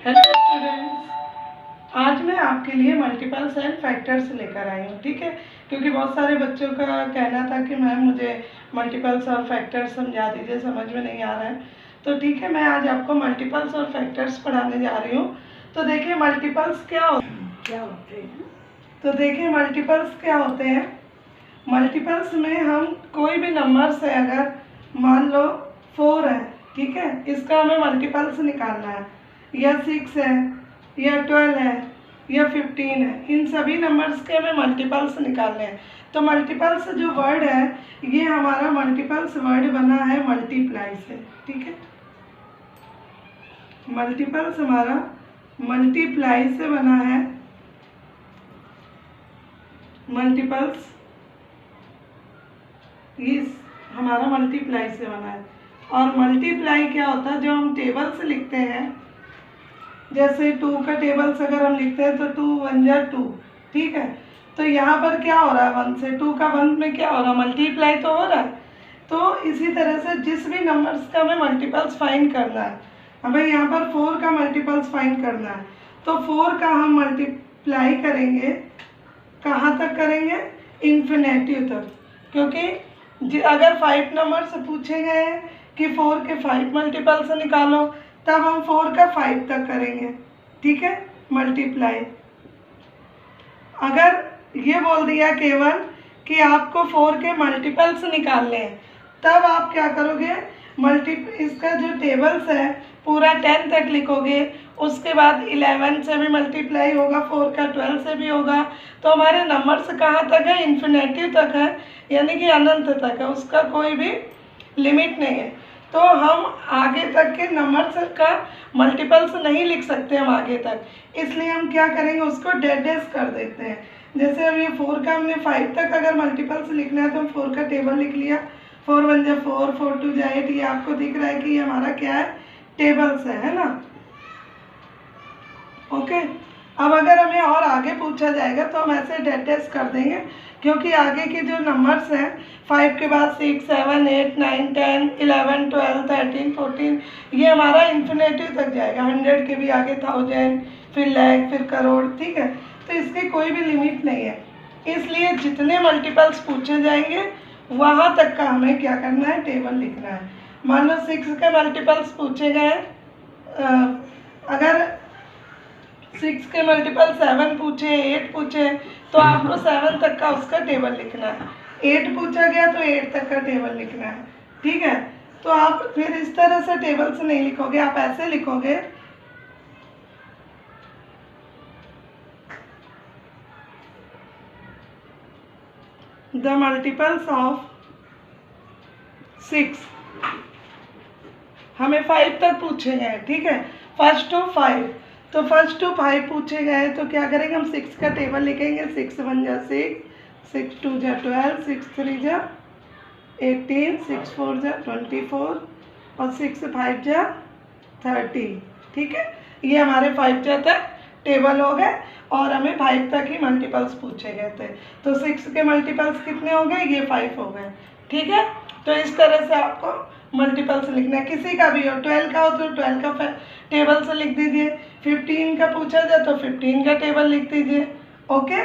Hello students, आज मैं आपके लिए मल्टीपल्स एंड फैक्टर्स लेकर आई हूँ। ठीक है, क्योंकि बहुत सारे बच्चों का कहना था कि मैम मुझे मल्टीपल्स और फैक्टर्स समझा दीजिए, समझ में नहीं आ रहा है। तो ठीक है, मैं आज आपको मल्टीपल्स और फैक्टर्स पढ़ाने जा रही हूँ। तो देखिए मल्टीपल्स क्या होते हैं। तो देखिए मल्टीपल्स क्या होते हैं। मल्टीपल्स में हम कोई भी नंबर से, अगर मान लो 4 है, ठीक है, इसका हमें मल्टीपल्स निकालना है, या 6 है, या 12 है, या 15 है, इन सभी नंबर्स के हमें मल्टीपल्स निकालने हैं। तो मल्टीपल्स जो वर्ड है, ये हमारा मल्टीपल्स वर्ड बना है मल्टीप्लाई से। ठीक है, मल्टीपल्स हमारा मल्टीप्लाई से बना है। मल्टीपल्स ये हमारा मल्टीप्लाई से बना है। और मल्टीप्लाई क्या होता है, जो हम टेबल से लिखते हैं, जैसे 2 का टेबल्स अगर हम लिखते हैं तो 2 1 जा 2, ठीक है। तो यहाँ पर क्या हो रहा है, 1 से 2 का 1 में क्या हो रहा है, मल्टीप्लाई तो हो रहा है। तो इसी तरह से जिस भी नंबर्स का हमें मल्टीपल्स फाइंड करना है, हमें यहाँ पर 4 का मल्टीपल्स फाइंड करना है, तो 4 का हम मल्टीप्लाई करेंगे, कहाँ तक करेंगे, इन्फिनेटिव तक। क्योंकि अगर 5 नंबर से पूछे गए हैं कि 4 के 5 मल्टीपल्स निकालो, तब हम 4 का 5 तक करेंगे, ठीक है, मल्टीप्लाई। अगर ये बोल दिया केवल कि आपको 4 के मल्टीपल्स निकालने हैं, तब आप क्या करोगे, इसका जो टेबल्स है पूरा 10 तक लिखोगे, उसके बाद 11 से भी मल्टीप्लाई होगा, 4 का 12 से भी होगा। तो हमारे नंबर्स कहाँ तक है, इन्फिनेटिव तक है, यानी कि अनंत तक है, उसका कोई भी लिमिट नहीं है। तो हम आगे तक के नंबर्स का मल्टीपल्स नहीं लिख सकते हम आगे तक, इसलिए हम क्या करेंगे, उसको डेडेस कर देते हैं। जैसे अब ये 4 का हमने 5 तक अगर मल्टीपल्स लिखना है तो हम 4 का टेबल लिख लिया, 4 1 जा 4, 4 2 जा 8। ये आपको दिख रहा है कि ये हमारा क्या है, टेबल्स है ना। ओके, अब अगर हमें और आगे पूछा जाएगा तो हम ऐसे डेडेस कर देंगे, क्योंकि आगे के जो नंबर्स हैं 5 के बाद 6 7 8 9 10 11 12 13 14, ये हमारा इन्फिनेटिव तक जाएगा, 100 के भी आगे 1000, फिर लाख, फिर करोड़, ठीक है। तो इसकी कोई भी लिमिट नहीं है, इसलिए जितने मल्टीपल्स पूछे जाएंगे वहाँ तक का हमें क्या करना है, टेबल लिखना है। मान लो 6 के मल्टीपल्स पूछे गए, अगर 6 के मल्टीपल 7 पूछे, 8 पूछे, तो आपको 7 तक का उसका टेबल लिखना है। 8 पूछा गया तो 8 तक का टेबल लिखना है, ठीक है। तो आप फिर इस तरह से टेबल से नहीं लिखोगे, आप ऐसे लिखोगे, द मल्टीपल्स ऑफ 6, हमें 5 तक पूछे गए, ठीक है, 1 to 5। तो 1 to 5 पूछे गए तो क्या करेंगे, हम 6 का टेबल लिखेंगे, 6 1 जा 6, 6 2 जा 12, 6 3 जा 18, 6 4 जा 24 और 6 5 जा 30, ठीक है। ये हमारे 5 जा तक टेबल हो गए और हमें 5 तक ही मल्टीपल्स पूछे गए थे। तो 6 के मल्टीपल्स कितने हो गए, ये 5 हो गए, ठीक है। तो इस तरह से आपको मल्टीपल्स लिखना है, किसी का भी हो, 12 का हो तो 12 का टेबल से लिख दीजिए, 15 का पूछा जाए तो 15 का टेबल लिख दीजिए। ओके,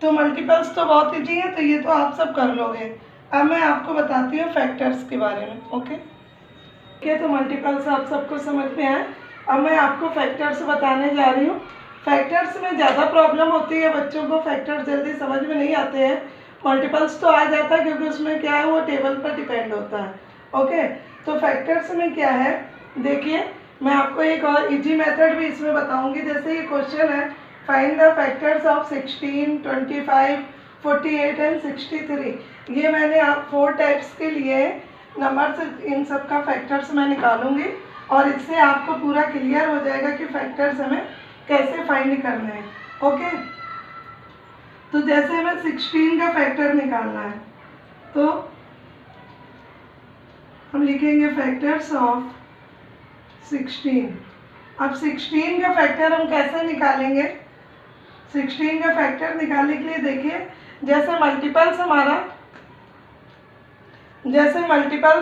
तो मल्टीपल्स तो बहुत ईजी है, तो ये तो आप सब कर लोगे। अब मैं आपको बताती हूँ फैक्टर्स के बारे में। ओके, ठीक है, तो मल्टीपल्स आप सबको समझ में आए। अब मैं आपको फैक्टर्स बताने जा रही हूँ। फैक्टर्स में ज़्यादा प्रॉब्लम होती है बच्चों को, फैक्टर्स जल्दी समझ में नहीं आते हैं। मल्टीपल्स तो आ जाता है क्योंकि उसमें क्या है, वो टेबल पर डिपेंड होता है। ओके, तो फैक्टर्स में क्या है, देखिए मैं आपको एक और इजी मेथड भी इसमें बताऊंगी। जैसे ये क्वेश्चन है, find the factors of 16 25 48 and 63। ये मैंने आप 4 टाइप्स के लिए नंबर्स, इन सब का फैक्टर्स मैं निकालूंगी और इससे आपको पूरा क्लियर हो जाएगा कि फैक्टर्स हमें कैसे फाइंड करने हैं। ओके, तो जैसे हमें 16 का फैक्टर निकालना है, तो हम लिखेंगे फैक्टर्स ऑफ 16। अब 16 का फैक्टर हम कैसे निकालेंगे, 16 का फैक्टर निकालने के लिए देखिए, जैसे मल्टीपल्स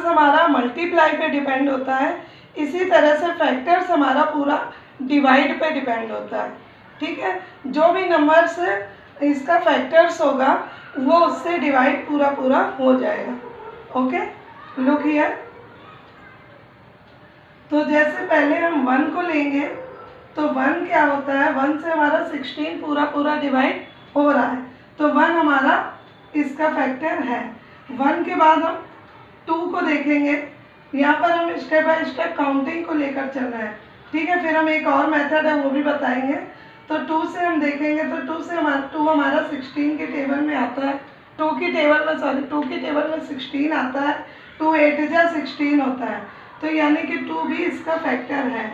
हमारा मल्टीप्लाई पे डिपेंड होता है, इसी तरह से फैक्टर्स हमारा पूरा डिवाइड पे डिपेंड होता है, ठीक है। जो भी नंबर्स इसका फैक्टर्स होगा वो उससे डिवाइड पूरा पूरा हो जाएगा। Okay, look here. तो जैसे पहले हम 1 को लेंगे तो 1 क्या होता है, 1 से हमारा 16 पूरा पूरा डिवाइड हो रहा है, तो 1 हमारा इसका फैक्टर है। 1 के बाद हम 2 को देखेंगे, यहाँ पर हम स्टेप बाय स्टेप काउंटिंग को लेकर चल रहे हैं, ठीक है। फिर हम एक और मेथड है वो भी बताएंगे। तो 2 से हम देखेंगे तो 2 से टू हमारा 16 के टेबल में आता है, 2 की टेबल में 16 आता है, 2 8 जा 16 होता है, तो यानी कि 2 भी इसका फैक्टर है,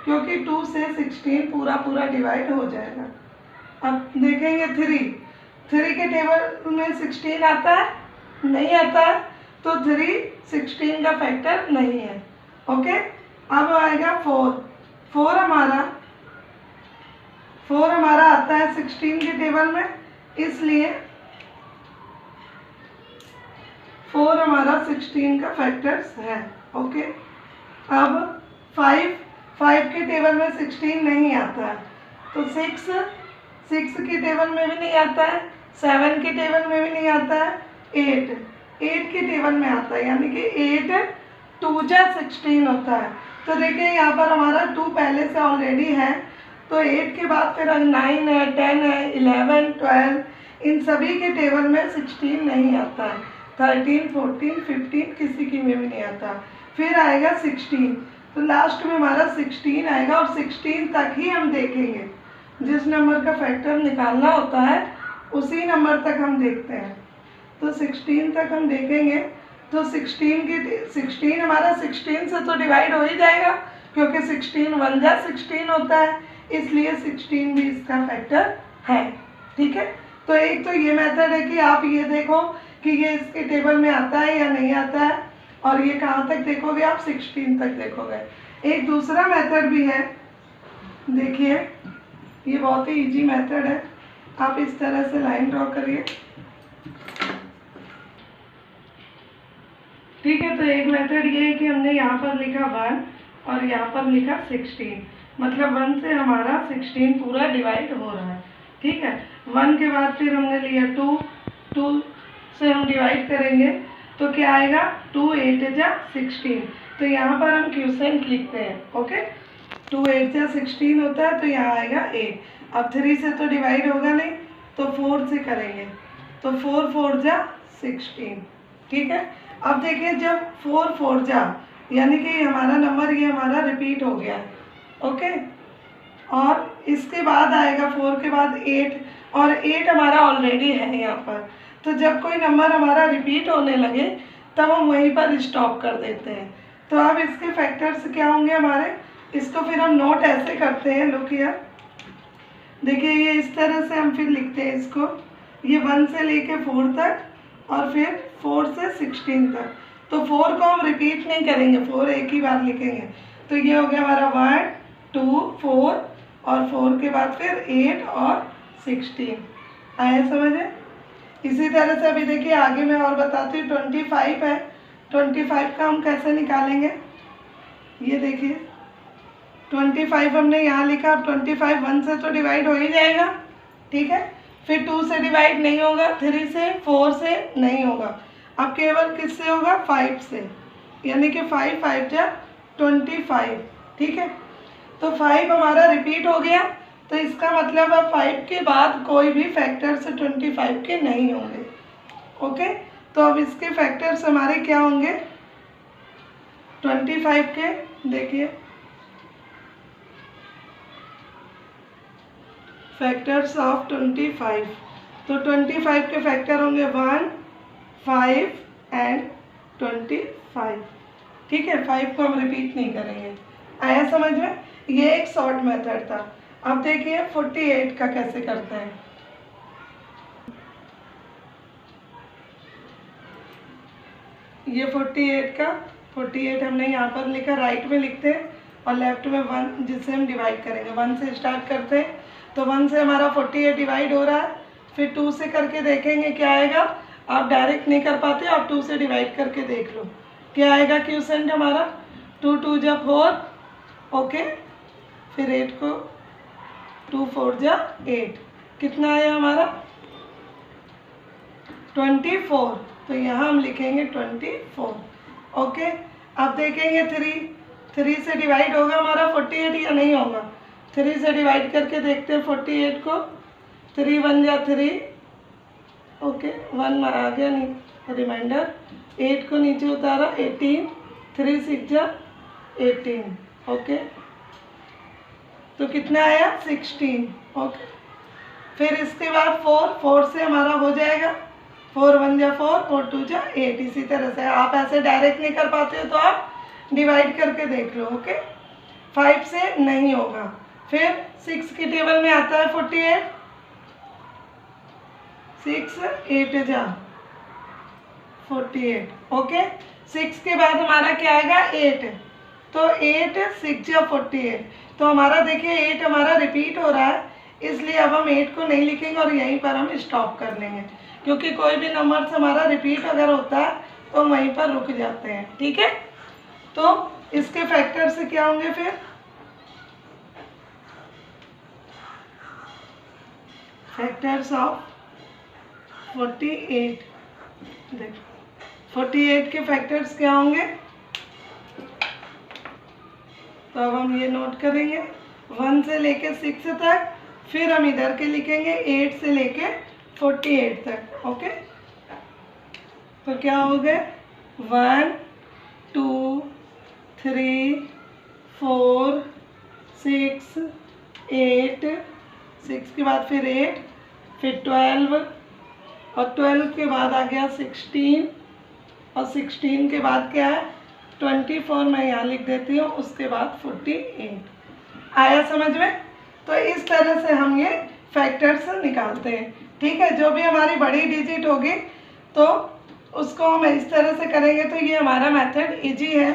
क्योंकि 2 से 16 पूरा पूरा डिवाइड हो जाएगा। अब देखेंगे 3 के टेबल में 16 आता है, नहीं आता है, तो 3 16 का फैक्टर नहीं है। ओके, अब आएगा 4 हमारा आता है 16 के टेबल में, इसलिए 4 हमारा 16 का फैक्टर्स है। ओके, अब 5 के टेबल में 16 नहीं आता है, तो 6 के टेबल में भी नहीं आता है, 7 के टेबल में भी नहीं आता है, 8 के टेबल में आता है, यानी कि 8 2 जा 16 होता है। तो देखिए यहाँ पर हमारा 2 पहले से ऑलरेडी है, तो 8 के बाद फिर 9 है, 10 है, 11 12 इन सभी के टेबल में 16 नहीं आता है, 13 14 15 किसी की में भी नहीं आता। फिर आएगा 16, तो लास्ट में हमारा 16 आएगा, और 16 तक ही हम देखेंगे। जिस नंबर का फैक्टर निकालना होता है उसी नंबर तक हम देखते हैं, तो 16 तक हम देखेंगे। तो 16 हमारा 16 से तो डिवाइड हो ही जाएगा, क्योंकि 16 1 जा 16 होता है, इसलिए 16 भी इसका फैक्टर है, ठीक है। तो एक तो ये मेथड है कि आप ये देखो कि ये इसके टेबल में आता है या नहीं आता है, और ये कहाँ तक देखोगे आप, 16 तक देखोगे। एक दूसरा मेथड भी है, देखिए ये बहुत ही इजी मेथड है। आप इस तरह से लाइन ड्रॉ करिए, ठीक है। तो एक मेथड ये है कि हमने यहाँ पर लिखा 1 और यहाँ पर लिखा 16, मतलब 1 से हमारा 16 पूरा डिवाइड हो रहा है, ठीक है। 1 के बाद फिर हमने लिया 2 से हम डिवाइड करेंगे तो क्या आएगा, 2 8 जा 16, तो यहाँ पर हम क्यूसेंट लिखते हैं। ओके, 2 8 जा 16 होता है, तो यहाँ आएगा 8। अब 3 से तो डिवाइड होगा नहीं, तो 4 से करेंगे, तो 4 4 जा 16, ठीक है। अब देखिए जब 4 4 जा, यानी कि हमारा नंबर ये हमारा रिपीट हो गया, ओके। और इसके बाद आएगा 4 के बाद 8, और 8 हमारा ऑलरेडी है यहाँ पर, तो जब कोई नंबर हमारा रिपीट होने लगे तब हम वहीं पर स्टॉप कर देते हैं। तो अब इसके फैक्टर्स क्या होंगे हमारे, इसको फिर हम नोट ऐसे करते हैं, लुक हियर। देखिए ये इस तरह से हम फिर लिखते हैं इसको, ये 1 से लेके 4 तक, और फिर 4 से 16 तक। तो 4 को हम रिपीट नहीं करेंगे, 4 एक ही बार लिखेंगे। तो ये हो गया हमारा 1 2 4, और 4 के बाद फिर 8 और 16। आया समझ में? इसी तरह से अभी देखिए आगे मैं और बताती हूँ। 25 है, 25 का हम कैसे निकालेंगे, ये देखिए 25 हमने यहाँ लिखा। अब 25 1 से तो डिवाइड हो ही जाएगा, ठीक है। फिर 2 से डिवाइड नहीं होगा, 3 से 4 से नहीं होगा, अब केवल किससे होगा, 5 से, यानी कि 5 5 जा 25, ठीक है। तो 5 हमारा रिपीट हो गया, तो इसका मतलब अब 5 के बाद कोई भी फैक्टर्स 25 के नहीं होंगे, ओके। तो अब इसके फैक्टर्स हमारे क्या होंगे 25 के, देखिए फैक्टर्स ऑफ 25। तो 25 के फैक्टर होंगे 1 5 एंड 25, ठीक है। 5 को हम रिपीट नहीं करेंगे। आया समझ में? ये एक शॉर्ट मेथड था। अब देखिए 48 का कैसे करते हैं। ये 48 हमने यहाँ पर लिखा, राइट में लिखते हैं और लेफ्ट में 1 जिससे हम डिवाइड करेंगे। 1 से स्टार्ट करते हैं, तो 1 से हमारा 48 डिवाइड हो रहा है। फिर 2 से करके देखेंगे क्या आएगा। आप डायरेक्ट नहीं कर पाते, आप 2 से डिवाइड करके देख लो क्या आएगा। क्यूसेंट हमारा 2 2 जा 4, ओके। फिर 8 को 2 4 जा 8, कितना आया हमारा 24। तो यहाँ हम लिखेंगे 24। ओके, अब देखेंगे 3 से डिवाइड होगा हमारा 48 या नहीं होगा। 3 से डिवाइड करके देखते हैं 48 को। 3 1 जा 3, ओके 1 आ गया नहीं रिमाइंडर। 8 को नीचे उतारा 18, 3 6 जा 18, ओके तो कितना आया 16। ओके, फिर इसके बाद 4 से हमारा हो जाएगा 4 1 जा 4, 4 2 जा 8। इसी तरह से आप ऐसे डायरेक्ट नहीं कर पाते हो तो आप डिवाइड करके देख लो। ओके, 5 से नहीं होगा। फिर 6 की टेबल में आता है 48, 6 8 जा 48। ओके, 6 के बाद हमारा क्या आएगा 8, तो 8 6 जा 48। तो हमारा देखिए 8 हमारा रिपीट हो रहा है, इसलिए अब हम 8 को नहीं लिखेंगे और यहीं पर हम स्टॉप कर लेंगे, क्योंकि कोई भी नंबर हमारा रिपीट अगर होता है तो वहीं पर रुक जाते हैं। ठीक है, तो इसके फैक्टर से क्या होंगे फिर फैक्टर्स ऑफ 48। देखो 48 के फैक्टर्स क्या होंगे, तो अब हम ये नोट करेंगे 1 से लेके 6 तक, फिर हम इधर के लिखेंगे 8 से लेके 48 तक। ओके, तो क्या हो गए 1 2 3 4 6 8, 6 के बाद फिर 8, फिर 12, और 12 के बाद आ गया 16, और 16 के बाद क्या है 24, मैं यहाँ लिख देती हूँ, उसके बाद 48। आया समझ में? तो इस तरह से हम ये फैक्टर्स निकालते हैं। ठीक है, जो भी हमारी बड़ी डिजिट होगी तो उसको हम इस तरह से करेंगे, तो ये हमारा मेथड इजी है।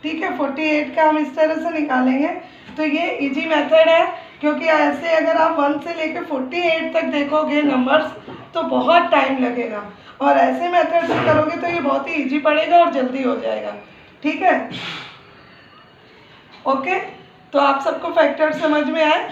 ठीक है, 48 का हम इस तरह से निकालेंगे, तो ये इजी मेथड है, क्योंकि ऐसे अगर आप 1 से लेकर 48 तक देखोगे नंबर्स तो बहुत टाइम लगेगा, और ऐसे मेथड से करोगे तो ये बहुत ही इजी पड़ेगा और जल्दी हो जाएगा। ठीक है, ओके, तो आप सबको फैक्टर समझ में आए?